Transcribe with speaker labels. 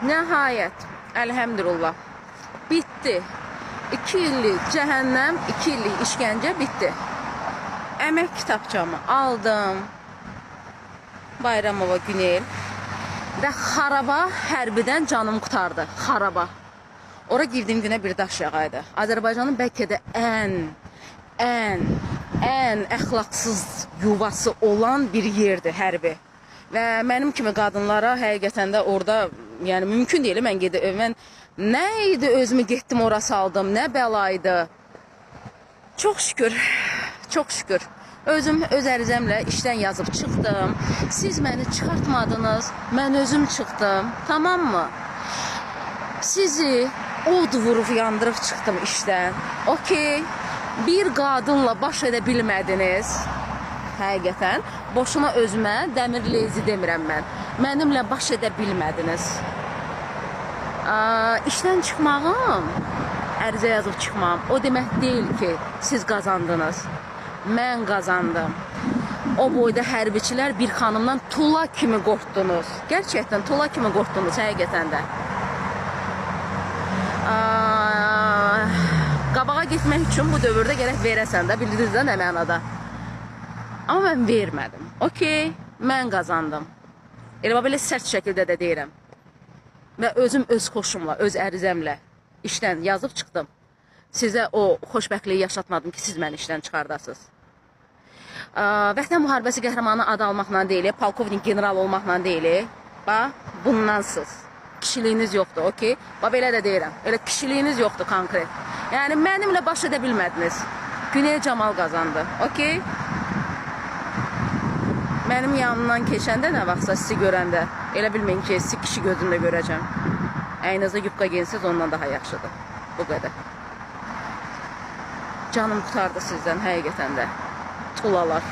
Speaker 1: Nəhayət, əlhəmdülillah, bitdi. 2 illik cəhənnəm, 2 illik işgəncə bitdi. Əmək kitabçamı aldım. Bayramova Günel. Və xaraba hərbidən canım qutardı. Xaraba. Ora girdiyim günə bir daş yağaydı. Azərbaycanın bəlkə də ən əxlaqsız yuvası olan bir yerdir hərbi. Və mənim kimi qadınlara həqiqətən də orada, yəni mümkün deyil, mən nə idi özümü getdim ora saldım, nə bəlaydı. Çox şükür, çox şükür. Özüm öz ərizəmlə işdən yazıb çıxdım. Siz məni çıxartmadınız, mən özüm çıxdım. Tamam mı? Sizi od vurub yandırıb çıxdım işdən. Okey. Bir qadınla baş edə bilmədiniz. Həqiqətən. Boşuna özümə dəmir lezi demirəm mən. Mənimlə baş edə bilmədiniz. İşdən çıxmağım, ərizə yazıb çıxmağım o demək deyil ki, siz qazandınız. Mən qazandım. O boyda hərbiçilər bir xanımdan tula kimi qorxdunuz. Gerçəkdən tula kimi qorxdunuz həqiqətən də. Qabağa getmək üçün bu dövrdə gərək verəsən də, bildiniz də nə mənada. Amma mən vermədim. Okey, mən qazandım. Elə belə sərt şəkildə də deyirəm. Və özüm öz xoşumla, öz ərizəmlə işdən yazıb çıxdım. Sizə o xoşbəxtliyi yaşatmadım ki, siz məni işdən çıxardasınız. Vətən müharibəsi qəhrəmanı adı almaqla deyil, polkovnik general olmaqla deyil. Bax, bundansız. Kişiliyiniz yoxdur, okey? Bax, belə də deyirəm. Elə kişiliyiniz yoxdur konkret. Yəni, mənimlə baş edə bilmədiniz. Güney Camal qazandı, okey? Mənim yanımdan keçəndə nə vaxtsa sizi görəndə, elə bilməyin ki, sizi kişi gözündə görəcəm. Əynizdə yubqa geyinsiz ondan daha yaxşıdır. Bu qədər. Canım qutardı sizdən, həqiqətən də. Tulalar.